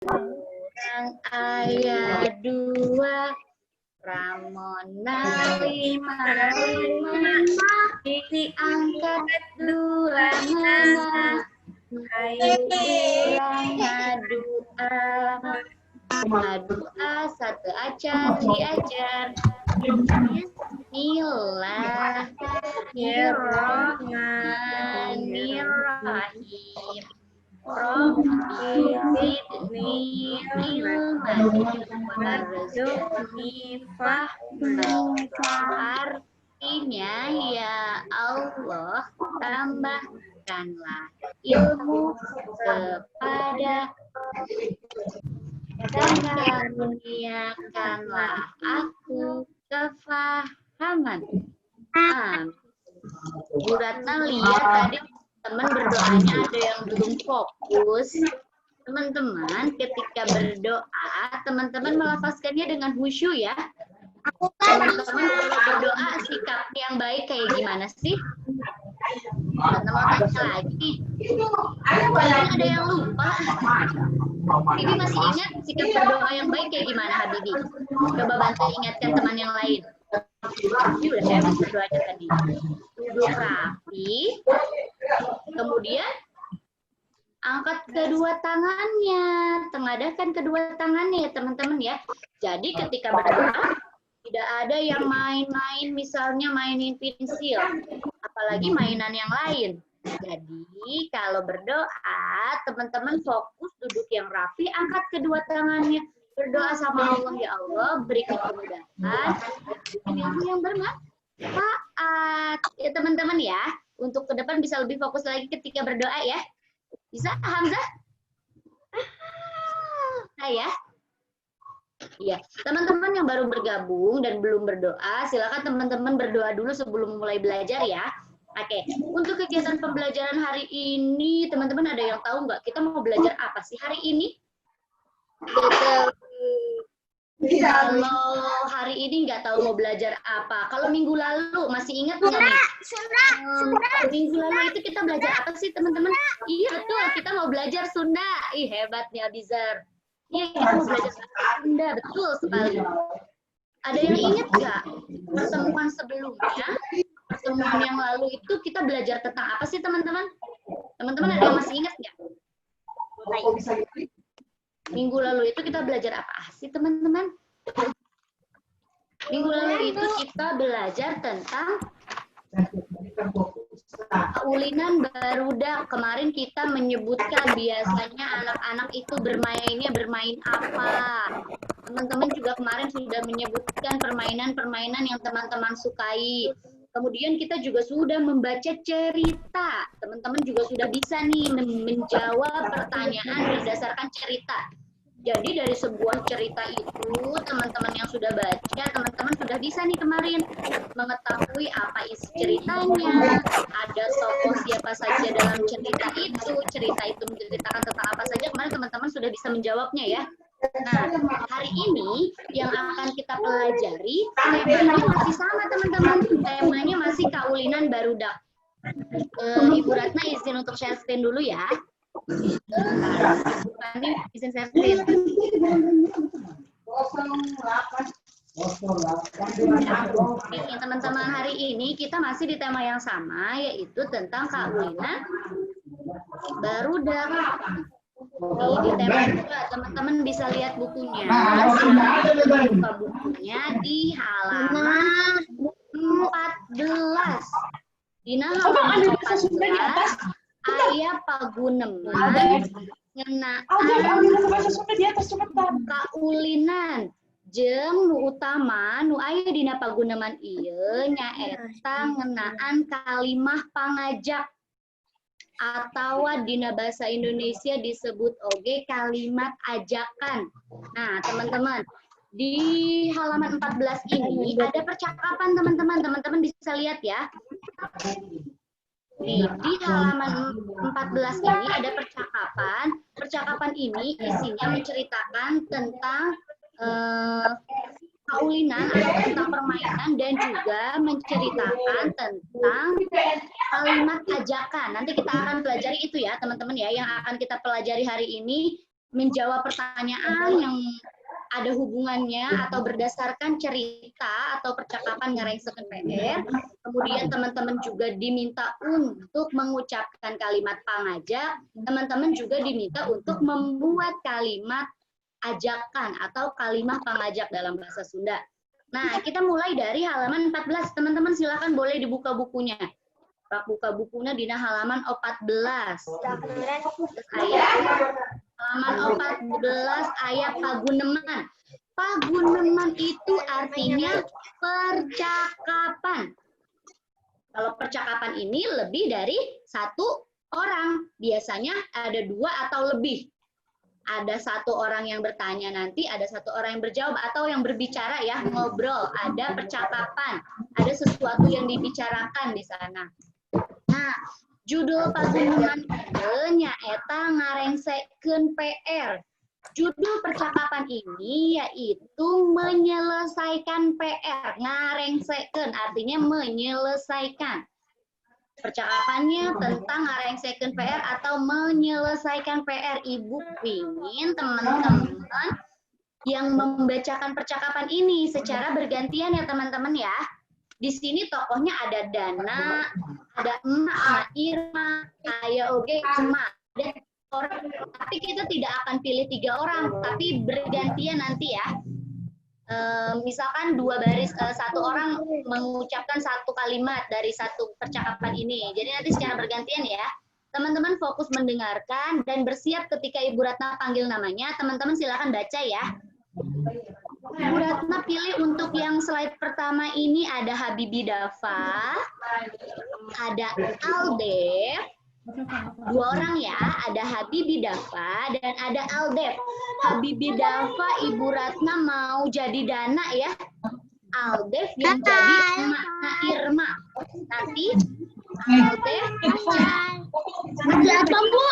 Orang ayah dua, Ramona lima, diangkat dua mana, ayo bilang ngadu satu ajar diajar. Bismillahirrahmanirrahim. Rabbi zidni ilman warzuqni fahman. Artinya, ya Allah, tambahkanlah ilmu kepada dan karuniakanlah aku kefahaman. Bu Ratna lihat tadi teman berdoanya ada yang belum fokus. Teman-teman ketika berdoa, teman-teman melafazkannya dengan khusyuk ya. Teman-teman kalau berdoa sikap yang baik kayak gimana sih? Teman-teman mau tanya lagi. Ada yang lupa. Bibi masih ingat sikap berdoa yang baik kayak gimana, Habibi? Coba bantu ingatkan teman yang lain. Ini udah saya berdoanya tadi. Duduk rapi, kemudian angkat kedua tangannya, tengadahkan kedua tangannya ya teman-teman ya. Jadi ketika berdoa tidak ada yang main-main, misalnya mainin pensil, apalagi mainan yang lain. Jadi kalau berdoa teman-teman fokus duduk yang rapi, angkat kedua tangannya, berdoa sama Allah, ya Allah berikan kemudahan, ilmu yang bermanfaat ya teman-teman ya. Untuk ke depan bisa lebih fokus lagi ketika berdoa ya. Bisa Hamzah? Ya. Iya, teman-teman yang baru bergabung dan belum berdoa, silakan teman-teman berdoa dulu sebelum mulai belajar ya. Oke, untuk kegiatan pembelajaran hari ini, teman-teman ada yang tahu nggak? Kita mau belajar apa sih hari ini? Kalau hari ini nggak tahu mau belajar apa. Kalau minggu lalu masih ingat nggak nih? Minggu lalu itu kita belajar apa sih teman-teman? Iya betul, kita mau belajar Sunda. Ih hebatnya Abizar. Iya kita mau belajar Sunda, betul sekali. Ada yang ingat nggak pertemuan sebelumnya? Pertemuan yang lalu itu kita belajar tentang apa sih teman-teman? Teman-teman ada yang masih ingat nggak? Minggu lalu itu kita belajar apa sih teman-teman? Minggu lalu itu kita belajar tentang ulinan barudak. Kemarin kita menyebutkan biasanya anak-anak itu bermain apa. Teman-teman juga kemarin sudah menyebutkan permainan-permainan yang teman-teman sukai. Kemudian kita juga sudah membaca cerita. Teman-teman juga sudah bisa nih menjawab pertanyaan berdasarkan cerita. Jadi dari sebuah cerita itu, teman-teman yang sudah baca, teman-teman sudah bisa nih kemarin mengetahui apa isi ceritanya, ada tokoh siapa saja dalam cerita itu menceritakan tentang apa saja, kemarin teman-teman sudah bisa menjawabnya ya. Nah, hari ini yang akan kita pelajari, temanya masih sama teman-teman, temanya masih kaulinan barudak. Ibu Ratna izin untuk share screen dulu ya. Nanti izin share screen. Oke, teman-teman, hari ini kita masih di tema yang sama, yaitu tentang kaulinan barudak. Di tema juga teman-teman bisa lihat bukunya. Buka bukunya di halaman 14. Di halaman 14 ayat paguneman ngenaan kaulinan jeung nu utama nu aya dina paguneman ieu nyaeta ngenaan kalimah pangajak atau dina bahasa Indonesia disebut oge kalimat ajakan. Nah, teman-teman, di halaman 14 ini ada percakapan teman-teman. Teman-teman bisa lihat ya. Nih, di halaman 14 ini ada percakapan. Percakapan ini isinya menceritakan tentang kaulinan atau tentang permainan dan juga menceritakan tentang kalimat ajakan. Nanti kita akan pelajari itu ya teman-teman ya. Yang akan kita pelajari hari ini menjawab pertanyaan yang ada hubungannya atau berdasarkan cerita atau percakapan ngarengsekeun PR. Kemudian teman-teman juga diminta untuk mengucapkan kalimat pangajak. Teman-teman juga diminta untuk membuat kalimat ajakan atau kalimat pangajak dalam bahasa Sunda. Nah, kita mulai dari halaman 14. Teman-teman silakan boleh dibuka bukunya. Buka bukunya di halaman 14. Halaman 14 ayat paguneman. Paguneman itu artinya percakapan. Kalau percakapan ini lebih dari satu orang. Biasanya ada 2 atau lebih. Ada 1 orang yang bertanya nanti, ada 1 orang yang berjawab atau yang berbicara ya, ngobrol. Ada percakapan, ada sesuatu yang dibicarakan di sana. Nah, judul paguneman nyaeta ngarengsekeun PR. Judul percakapan ini yaitu menyelesaikan PR. Ngarengsekeun artinya menyelesaikan. Percakapannya tentang ngarengsekeun PR atau menyelesaikan PR. Ibu ingin teman-teman yang membacakan percakapan ini secara bergantian ya teman-teman ya. Di sini tokohnya ada Dana, ada Emak, Irma, Ayah Oge, Emak. Dan orang, tapi kita tidak akan pilih 3 orang, tapi bergantian nanti ya. Misalkan 2 baris, 1 orang mengucapkan 1 kalimat dari 1 percakapan ini. Jadi nanti secara bergantian ya. Teman-teman fokus mendengarkan dan bersiap ketika Ibu Ratna panggil namanya. Teman-teman silakan baca ya. Ibu Ratna pilih untuk yang slide pertama ini ada Habibi Dafa, ada Aldef, 2 orang ya, ada Habibi Dafa dan ada Aldef. Habibi Dafa Ibu Ratna mau jadi Dana ya, Aldef yang jadi Emakna Irma. Nanti Aldef baca Bu.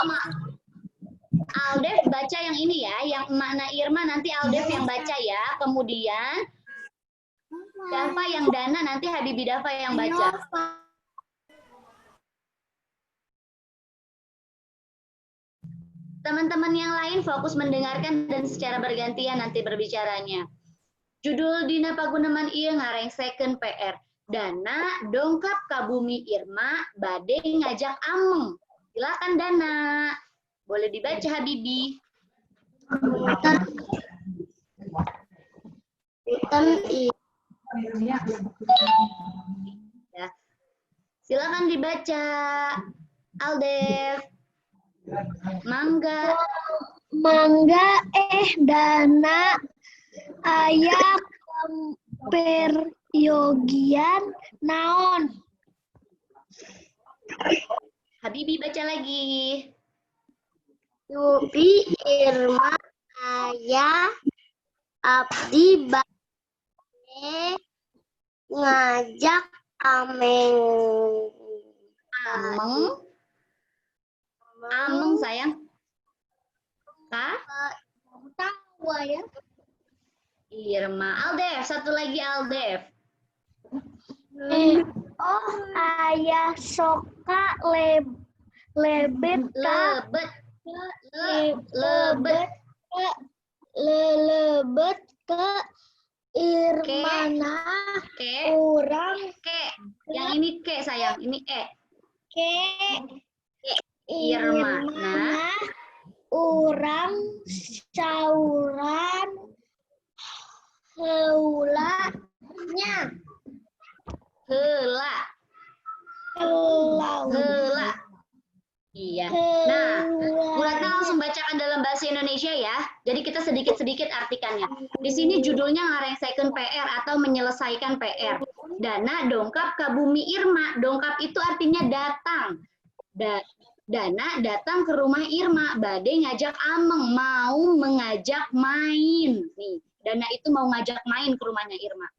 Aldef baca yang ini ya, yang Emakna Irma nanti Aldef yang baca ya. Kemudian Dafa yang Dana, nanti Habibi Dafa yang baca. Teman-teman yang lain fokus mendengarkan dan secara bergantian nanti berbicaranya. Judul dina paguneman ieu ngarengsekeun PR. Dana dongkap ka bumi Irma bade ngajak Ameng. Silakan Dana. Boleh dibaca Habibi. Ya. Silakan dibaca. Aldef. Mangga. Dana aya peryogian naon. Habibi baca lagi. Yupi Irma aya abdi bade ngajak Ameng. Ameng sayang. Kak? Tahu ya. Irma. Aldef, satu lagi Aldef. Ayah soka lebet ke Irmana orang ke. Yang ini ke sayang, ini ke Irmana orang sauran heulanya heula. Iya. Nah, Bu Ratna langsung bacakan dalam bahasa Indonesia ya. Jadi kita sedikit-sedikit artikannya. Di sini judulnya ngarengsekeun PR atau menyelesaikan PR. Dana dongkap ke bumi Irma. Dongkap itu artinya datang. Dana datang ke rumah Irma. Bade ngajak Ameng, mau mengajak main. Nih, Dana itu mau ngajak main ke rumahnya Irma.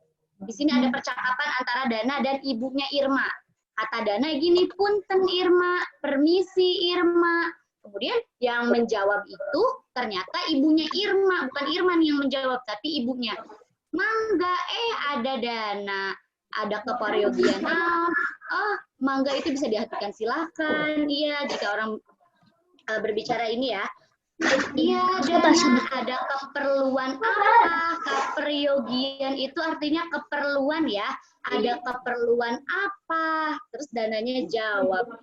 Di sini ada percakapan antara Dana dan ibunya Irma. Kata Dana gini, punten Irma, permisi Irma. Kemudian yang menjawab itu ternyata ibunya Irma, bukan Irman yang menjawab, tapi ibunya. Mangga, ada Dana, ada keparyogian. Mangga itu bisa diartikan silakan, iya jika orang berbicara ini ya. Iya, Dana, ada keperluan apa? Keperyogian itu artinya keperluan ya. Ada keperluan apa? Terus Dananya jawab,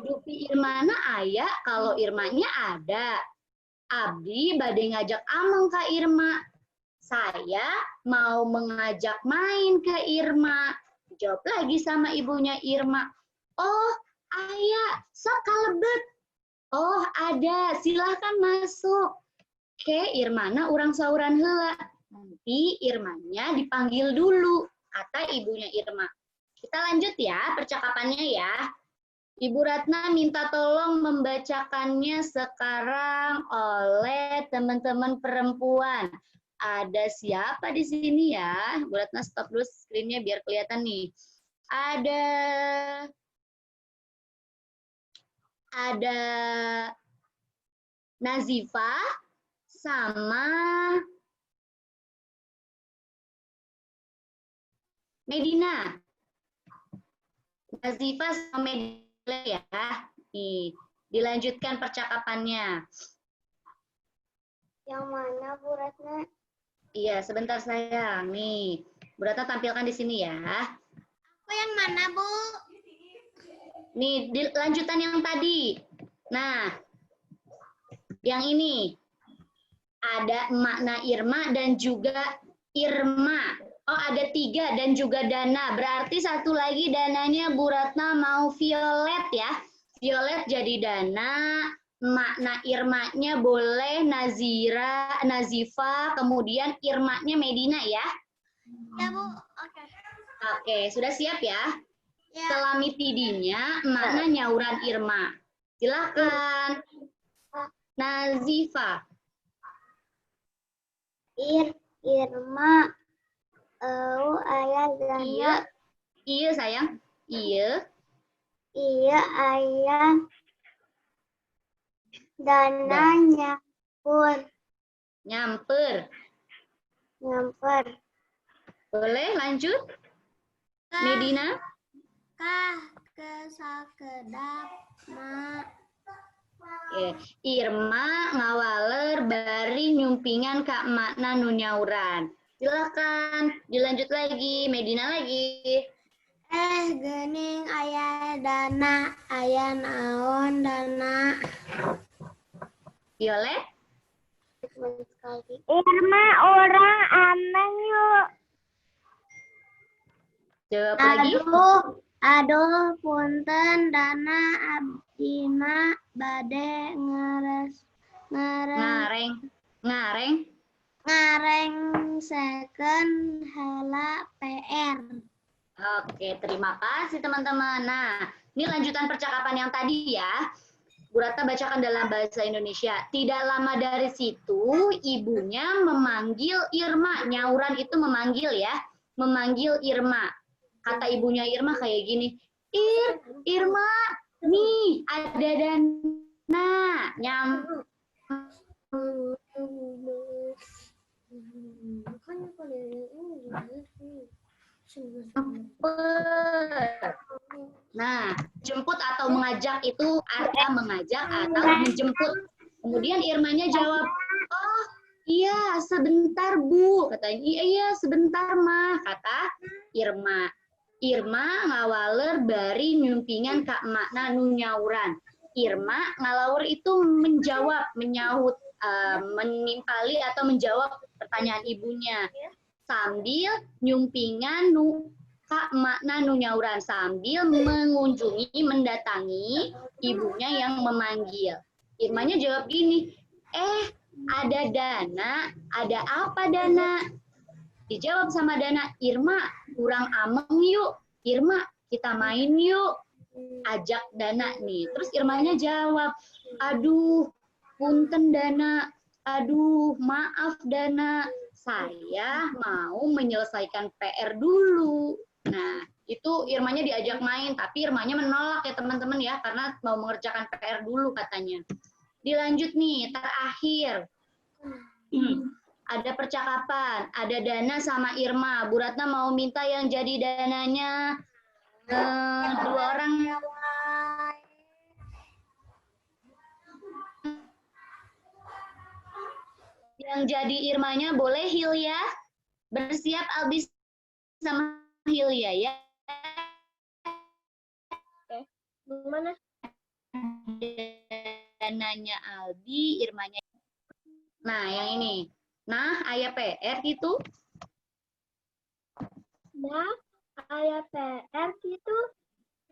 Dupi Irmana ayah, kalau Irmanya ada. Abdi bade ngajak ameng Kak Irma. Saya mau mengajak main ke Irma. Jawab lagi sama ibunya Irma. Oh, ayah, sok kalebet. Oh, ada. Silahkan masuk. Oke, Irmana urang sauran heula. Nanti Irmanya dipanggil dulu, kata ibunya Irma. Kita lanjut ya percakapannya ya. Ibu Ratna minta tolong membacakannya sekarang oleh teman-teman perempuan. Ada siapa di sini ya? Bu Ratna stop dulu screen-nya biar kelihatan nih. Ada Nazifa sama Medina. Nazifa sama Medina ya. Nih, dilanjutkan percakapannya. Yang mana Bu Ratna? Iya, sebentar sayang. Nih, Bu Ratna tampilkan di sini ya. Aku yang mana, Bu? Nih, lanjutan yang tadi. Nah, yang ini. Ada makna Irma dan juga Irma. Oh, ada 3 dan juga Dana. Berarti satu lagi Dananya Bu Ratna mau Violet ya. Violet jadi Dana. Makna Irmanya boleh Nazira, Nazifa, kemudian Irmanya Medina ya. Ya, Bu. Oke. Oke, sudah siap ya? Ya. Selamitidinya makna nyauran Irma. Silakan. Nazifa. Irma. Ayah Dana. Iya sayang. Iya. Iya, ayah. Dana Nyamper. Boleh lanjut? Medina? Kah kesakedap mak. Irma ngawaler bari nyumpingan Kak makna nunyauran. Silakan dilanjut lagi, Medina lagi. Gening ayah Dana, ayah naon Dana. Violet? Irma orang ameng yuk. Jawab lagi. Aduh, punten Dana abdina bade ngareng second hala PR. Oke, terima kasih teman-teman. Nah, ini lanjutan percakapan yang tadi ya. Bu Ratna bacakan dalam bahasa Indonesia. Tidak lama dari situ, ibunya memanggil Irma. Nyauran itu memanggil ya. Memanggil Irma. Kata ibunya Irma kayak gini. Irma, nih ada Dana. Nah, jemput atau mengajak itu artinya mengajak atau menjemput. Kemudian Irmanya jawab, oh iya sebentar Bu. Katanya, iya sebentar mah, kata Irma. Irma ngawaler bari nyumpingan Kak makna nunyauran. Irma ngalawur itu menjawab, menyahut, menimpali atau menjawab pertanyaan ibunya. Sambil nyumpingan Kak makna nunyauran, sambil mengunjungi, mendatangi ibunya yang memanggil. Irmanya jawab gini, ada Dana, ada apa Dana? Dijawab sama Dana, Irma kurang ameng yuk, Irma kita main yuk, ajak Dana nih. Terus Irmanya jawab, aduh punten Dana, aduh maaf Dana, saya mau menyelesaikan PR dulu. Nah, itu Irmanya diajak main, tapi Irmanya menolak ya teman-teman ya, karena mau mengerjakan PR dulu katanya. Dilanjut nih, terakhir. Ada percakapan, ada Dana sama Irma. Bu Ratna mau minta yang jadi Dananya 2 orang. Yang jadi Irmanya boleh Hilya. Bersiap Albi sama Hilya ya. Mana? Nanya Albi, Irmanya. Nah, yang ini. Nah, ayah PR gitu. Nah, aya PR gitu.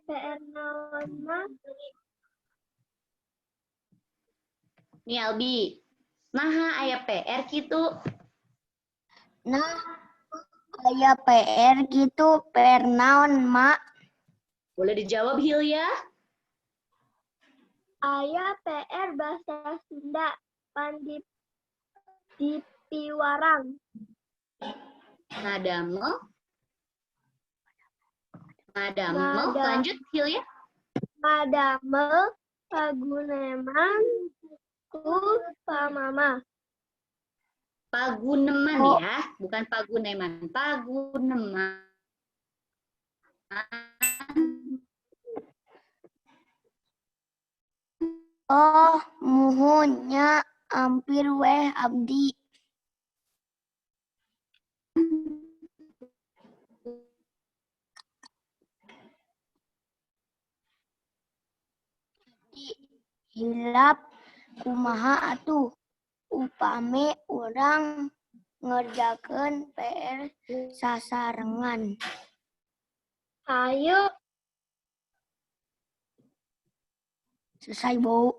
PR naon mah? Nih Albi. Nah, ayah PR gitu. Nah, aya PR gitu. PR naon, Mak? Boleh dijawab Hilya? Aya PR bahasa Sunda. Pandip di Piwarang. Ngadamel. Ngadamel. Lanjut Hilya. Ngadamel paguneman ku pamama. Paguneman ya, bukan paguneman. Paguneman. Oh, muhunnya hampir weh abdi. Hilap kumaha atuh upami urang ngerjakeun PR sasarengan. Ayo. Selesai, Bu.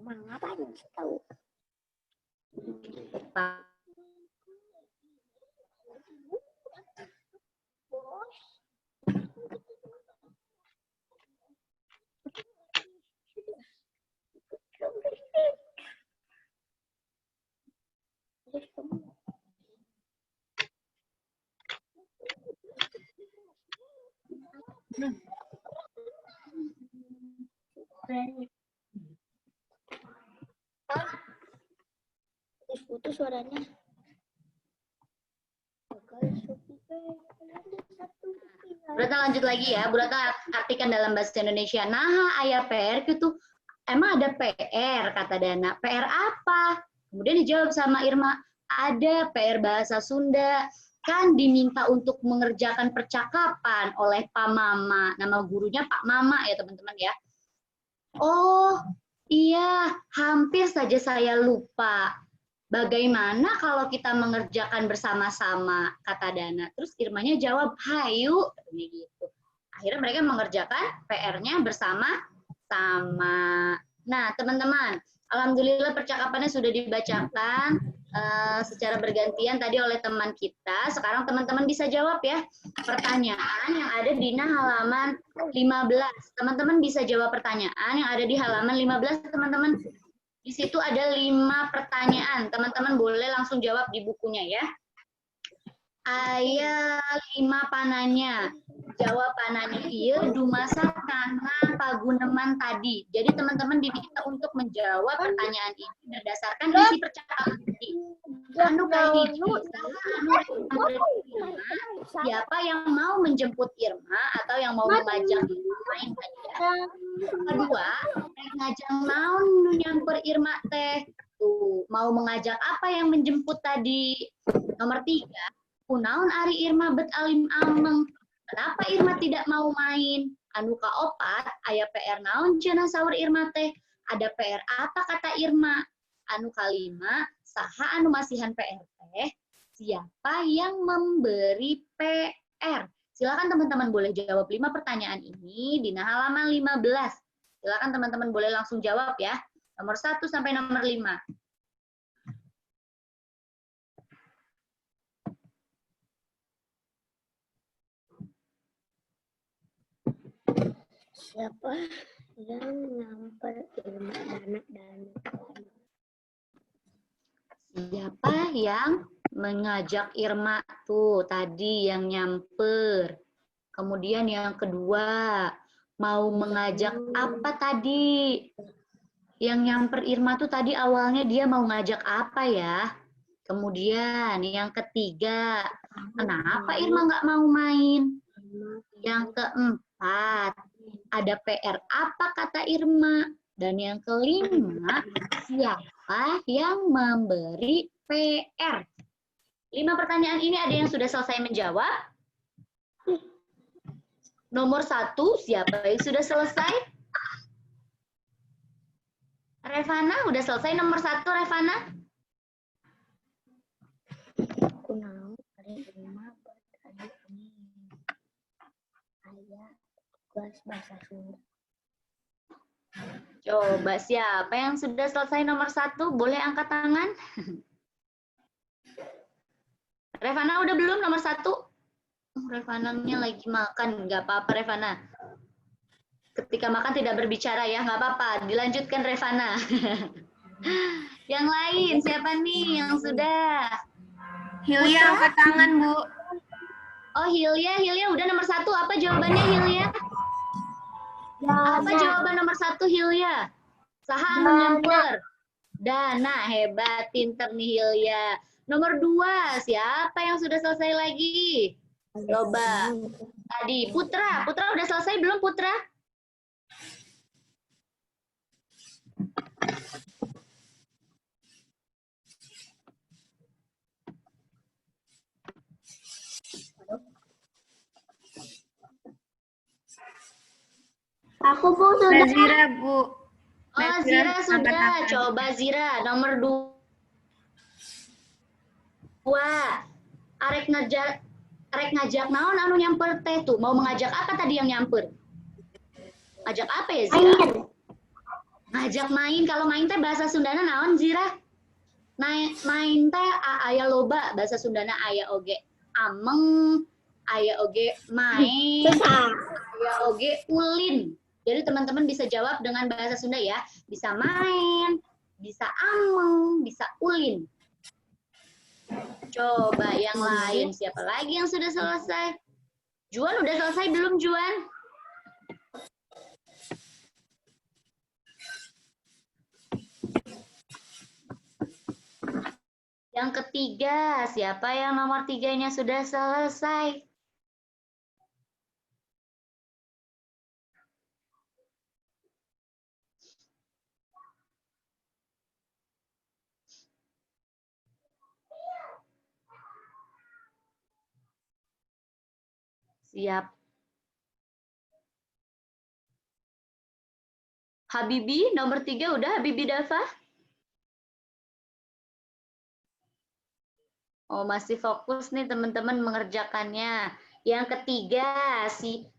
Ngapain sih tahu? Putus suaranya. Burata lanjut lagi ya. Burata artikan dalam bahasa Indonesia. Nah, ayah PR itu emang ada PR kata Dana. PR apa? Kemudian dijawab sama Irma. Ada PR bahasa Sunda. Kan diminta untuk mengerjakan percakapan oleh Pak Mama. Nama gurunya Pak Mama ya teman-teman ya. Oh iya, hampir saja saya lupa. Bagaimana kalau kita mengerjakan bersama-sama, kata Dana. Terus Irmanya jawab, hayu, katanya gitu. Akhirnya mereka mengerjakan PR-nya bersama-sama. Nah, teman-teman, alhamdulillah percakapannya sudah dibacakan secara bergantian tadi oleh teman kita. Sekarang teman-teman bisa jawab ya pertanyaan yang ada di halaman 15. Teman-teman bisa jawab pertanyaan yang ada di halaman 15, teman-teman. Di situ ada 5 pertanyaan. Teman-teman boleh langsung jawab di bukunya ya. Aya 5 pananya. Jawabannya iya dumasa karena paguneman tadi. Jadi teman-teman diminta untuk menjawab pertanyaan ini berdasarkan isi percakapan tadi. Anu kahiji, siapa yang mau menjemput Irma atau yang mau mengajak Irma main tadi ya. Kedua, ngajak naon nu nyamper Irma teh. Tuh, mau mengajak apa yang menjemput tadi. Nomor 3, kunaon ari Irma bet alim ameng. Kenapa Irma tidak mau main? Anu kaopat, aya PR naon cenah saur Irma teh. Ada PR apa kata Irma? Anu kalima, saha anu masihan PR teh? Siapa yang memberi PR? Silakan teman-teman boleh jawab 5 pertanyaan ini di halaman 15. Silakan teman-teman boleh langsung jawab ya. Nomor 1 sampai nomor 5. Siapa yang nyamper Irma Dana? Siapa yang mengajak Irma tuh tadi yang nyamper? Kemudian yang kedua, mau mengajak apa tadi? Yang nyamper Irma tuh tadi awalnya dia mau ngajak apa ya? Kemudian yang ketiga, kenapa Irma nggak mau main? Yang keempat, Ada PR apa kata Irma? Dan yang kelima, siapa yang memberi PR? 5 pertanyaan ini ada yang sudah selesai menjawab? Nomor 1, siapa yang sudah selesai? Revana, udah selesai nomor 1, Revana? Aku mau hari Irma bertanya ini. Ayah tugas bahasa Sunda. Coba siapa yang sudah selesai nomor 1? Boleh angkat tangan? Revana udah belum nomor 1? Revananya lagi makan, nggak apa-apa Revana. Ketika makan tidak berbicara ya, nggak apa-apa. Dilanjutkan Revana. Yang lain siapa nih yang sudah? Hilya angkat tangan, Bu. Oh Hilya, Hilya udah nomor 1. Apa jawabannya Hilya? Apa jawaban nomor 1 Hilya? Saha anu nyamper? Dana, hebat, pinter nih Hilya. Nomor 2, siapa yang sudah selesai lagi? Coba. Tadi, Putra. Putra udah selesai belum Putra? Aku Bu sudah. Nazira, Bu. Oh, Zira sudah. Coba Zira, nomor 2. Arek ngajak naon anu nyamper teh tuh. Mau mengajak apa tadi yang nyamper? Ngajak apa ya Zira? Ngajak main. Kalau main teh bahasa Sundana naon Zira? Main teh aya loba bahasa Sundana aya oge ameng, aya oge main, aya oge ulin. Jadi teman-teman bisa jawab dengan bahasa Sunda ya. Bisa main, bisa ameng, bisa ulin. Coba yang lain. Siapa lagi yang sudah selesai? Juan udah selesai belum Juan? Yang ketiga, siapa yang nomor 3-nya sudah selesai? Siap. Habibi, nomor 3 udah Habibi Dafa? Oh, masih fokus nih teman-teman mengerjakannya. Yang ketiga,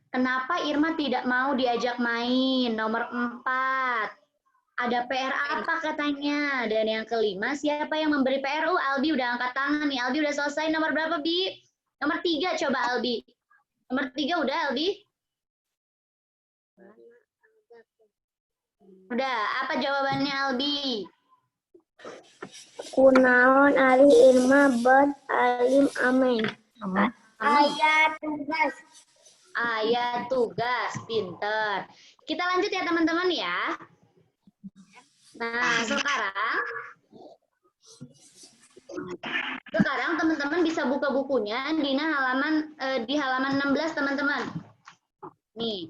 kenapa Irma tidak mau diajak main? Nomor 4. Ada PR apa katanya? Dan yang kelima, siapa yang memberi PR? Oh, Albi udah angkat tangan nih. Albi udah selesai. Nomor berapa, Bi? Nomor 3 coba Albi. Nomor 3 udah, Albi? Udah, apa jawabannya, Albi? Kunaon ari Irma ber alim amin. Ayat tugas. Ayat tugas, pinter. Kita lanjut ya teman-teman ya. Nah, sekarang teman-teman bisa buka bukunya di halaman 16 teman-teman. Nih.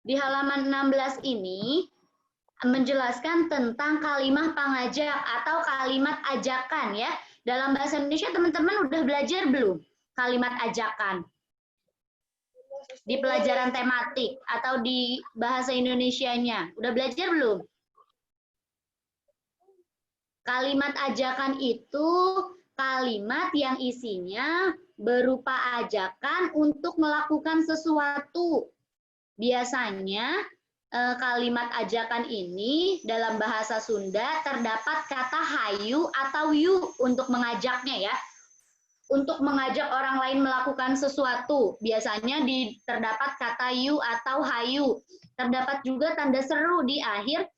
Di halaman 16 ini menjelaskan tentang kalimat pengajak atau kalimat ajakan ya. Dalam bahasa Indonesia teman-teman udah belajar belum kalimat ajakan? Di pelajaran tematik atau di bahasa Indonesianya. Udah belajar belum? Kalimat ajakan itu kalimat yang isinya berupa ajakan untuk melakukan sesuatu. Biasanya kalimat ajakan ini dalam bahasa Sunda terdapat kata hayu atau yu untuk mengajaknya ya. Untuk mengajak orang lain melakukan sesuatu, biasanya terdapat kata yu atau hayu. Terdapat juga tanda seru di akhir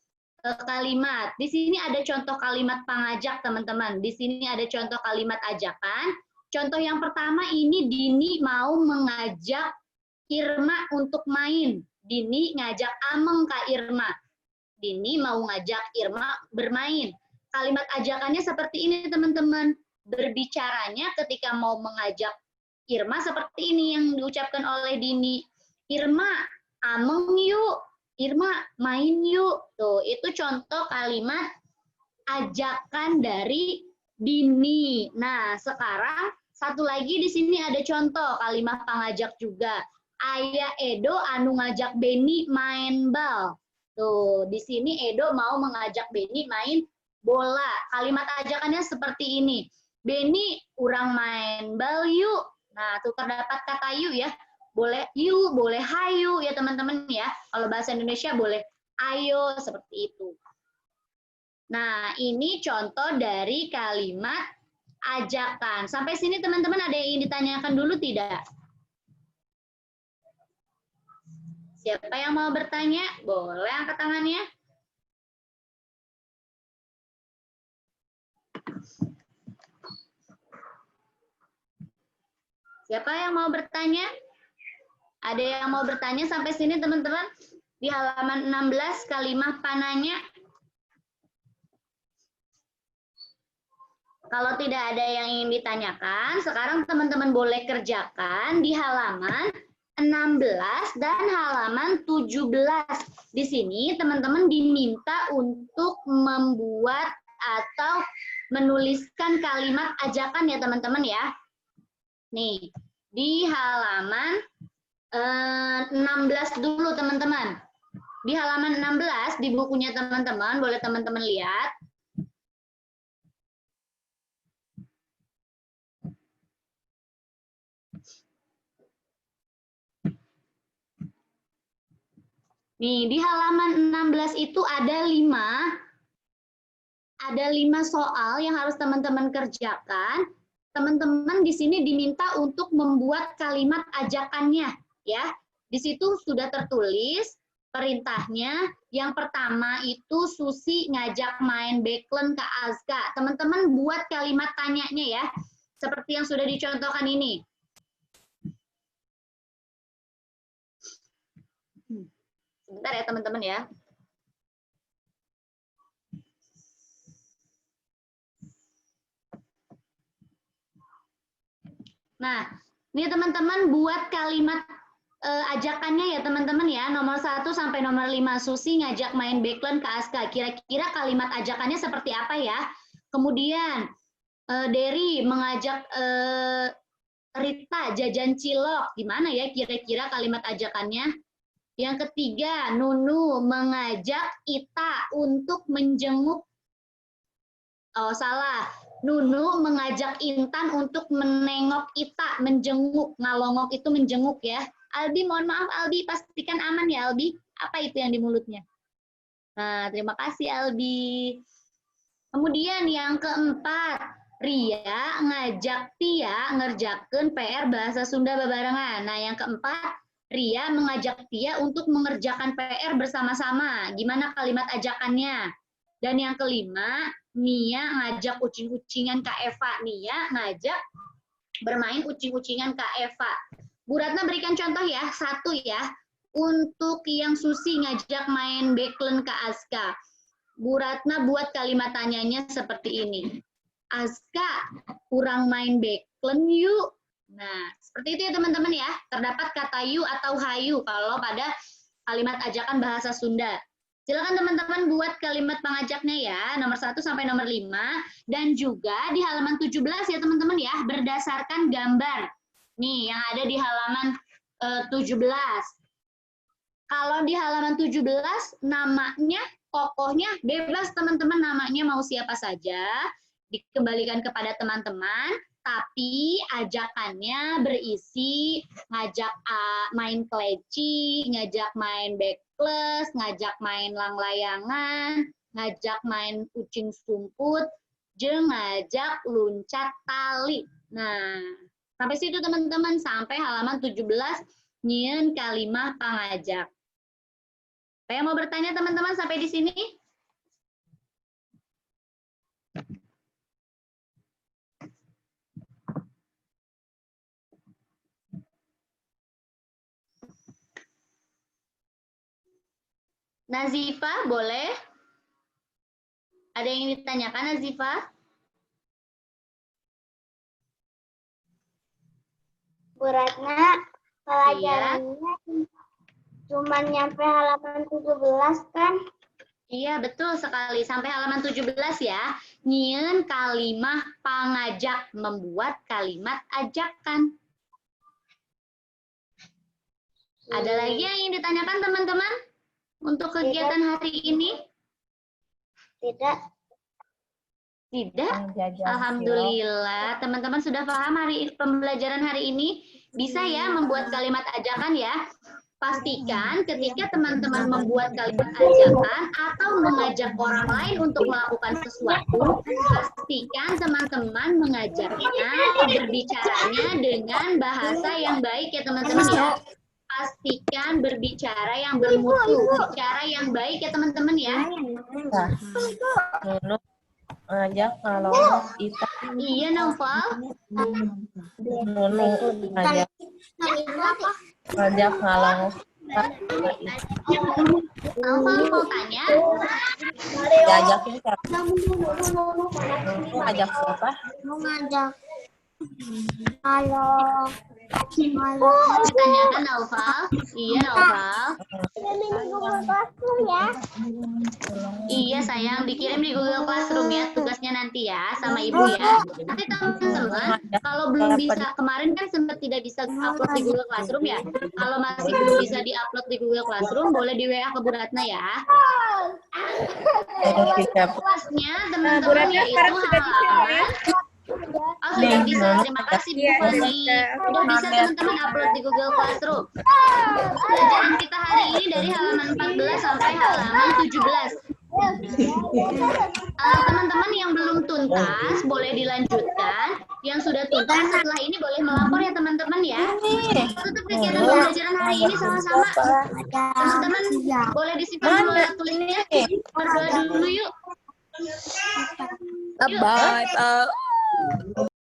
kalimat. Di sini ada contoh kalimat pengajak, teman-teman. Di sini ada contoh kalimat ajakan. Contoh yang pertama ini Dini mau mengajak Irma untuk main. Dini ngajak Ameng Kak Irma. Dini mau ngajak Irma bermain. Kalimat ajakannya seperti ini, teman-teman. Berbicaranya ketika mau mengajak Irma seperti ini yang diucapkan oleh Dini. Irma, ameng yuk. Irma, main yuk. Tuh, itu contoh kalimat ajakan dari Dini. Nah, sekarang satu lagi di sini ada contoh kalimat pangajak juga. Ayah Edo anu ngajak Beni main bal. Tuh, di sini Edo mau mengajak Beni main bola. Kalimat ajakannya seperti ini. Beni, urang main bal yuk. Nah, tuh terdapat kata yuk ya. Boleh yuk, boleh hayu ya teman-teman ya. Kalau bahasa Indonesia boleh ayo, seperti itu. Nah, ini contoh dari kalimat ajakan. Sampai sini teman-teman ada yang ingin ditanyakan dulu tidak? Siapa yang mau bertanya? Boleh angkat tangannya. Siapa yang mau bertanya? Ada yang mau bertanya sampai sini teman-teman? Di halaman 16 kalimat panahnya. Kalau tidak ada yang ingin ditanyakan, sekarang teman-teman boleh kerjakan di halaman 16 dan halaman 17. Di sini teman-teman diminta untuk membuat atau menuliskan kalimat ajakan ya teman-teman ya. Nih, di halaman 16 dulu teman-teman. Di halaman 16 di bukunya teman-teman, boleh teman-teman lihat. Nih, di halaman 16 itu ada 5 soal yang harus teman-teman kerjakan. Teman-teman di sini diminta untuk membuat kalimat ajakannya, ya. Di situ sudah tertulis perintahnya. Yang pertama itu Susi ngajak main backlen ke Azka. Teman-teman buat kalimat tanyanya ya, seperti yang sudah dicontohkan ini. Sebentar ya teman-teman ya. Nah, ini teman-teman buat kalimat ajakannya ya teman-teman ya. Nomor 1 sampai nomor 5. Susi ngajak main backlen ke Aska. Kira-kira kalimat ajakannya seperti apa ya? Kemudian Derry mengajak Rita jajan cilok. Gimana ya kira-kira kalimat ajakannya? Yang ketiga, Nunu mengajak Ita untuk menjenguk. Oh, salah. Nunu mengajak Intan untuk menengok Ita, menjenguk. Ngalongok itu menjenguk ya. Albi, mohon maaf Albi, pastikan aman ya Albi. Apa itu yang di mulutnya? Nah, terima kasih Albi. Kemudian yang keempat, Ria ngajak Tia ngerjakeun PR bahasa Sunda babarengan. Nah, yang keempat, Ria mengajak Tia untuk mengerjakan PR bersama-sama. Gimana kalimat ajakannya? Dan yang kelima, Nia ngajak ucing-ucingan Kak Eva. Nia ngajak bermain ucing-ucingan Kak Eva. Bu Ratna berikan contoh ya, 1 ya. Untuk yang Susi ngajak main backlen Kak Aska. Bu Ratna buat kalimat tanyanya seperti ini. Aska, kurang main backlen yuk. Nah, seperti itu ya teman-teman ya. Terdapat kata yu atau hayu kalau pada kalimat ajakan bahasa Sunda. Silakan teman-teman buat kalimat pengajaknya ya, nomor 1 sampai nomor 5. Dan juga di halaman 17 ya teman-teman ya, berdasarkan gambar. Nih, yang ada di halaman 17. Kalau di halaman 17, namanya, tokohnya bebas teman-teman, namanya mau siapa saja. Dikembalikan kepada teman-teman. Tapi ajakannya berisi ngajak main keleci, ngajak main backless, ngajak main langlayangan, ngajak main kucing sumput, jeung ngajak luncat tali. Nah, sampai situ teman-teman, sampai halaman 17 nyieun kalimah pangajak. Saya mau bertanya teman-teman sampai di sini? Nazifa, boleh? Ada yang ingin ditanyakan, Nazifa? Bu Ratna, pelajarannya Cuma nyampe halaman 17 kan? Iya, betul sekali. Sampai halaman 17 ya. Nyieun kalimah pangajak, membuat kalimat ajakan. Ada lagi yang ingin ditanyakan teman-teman untuk kegiatan hari ini? Tidak. Tidak? Alhamdulillah. Teman-teman sudah paham pembelajaran hari ini? Bisa ya membuat kalimat ajakan ya? Pastikan ketika teman-teman membuat kalimat ajakan atau mengajak orang lain untuk melakukan sesuatu, pastikan teman-teman mengajaknya, berbicaranya dengan bahasa yang baik ya teman-teman ya. Pastikan berbicara yang bermutu, bicara yang baik ya teman-teman ya. Nunu ngajak kalau kita Iya, Novel. Nunu ngajak kalau Novel mau tanya? diajakin siapa? Nunu ngajak siapa? Mau ngajak. Halo. Ditanyakan Novel. Iya, Novel. Ya. Iya sayang, dikirim di Google Classroom ya tugasnya nanti ya sama ibu ya. Nanti teman-teman kalau belum bisa, kemarin kan sempat tidak bisa upload di Google Classroom ya. Kalau masih belum bisa diupload di Google Classroom, boleh di WA ke Bu Ratna ya. Kelasnya teman-teman yaitu halaman. Oh sudah bisa, terima kasih Bu Fani. Sudah bisa teman-teman upload di Google Classroom. Pelajaran kita hari ini dari halaman 14 sampai halaman 17. Teman-teman yang belum tuntas boleh dilanjutkan. Yang sudah tuntas setelah ini boleh melapor ya teman-teman ya. Tutup kegiatan pembelajaran hari ini sama-sama. Teman-teman boleh disimpan dulu tulisnya. Berdoa dulu yuk. Bye.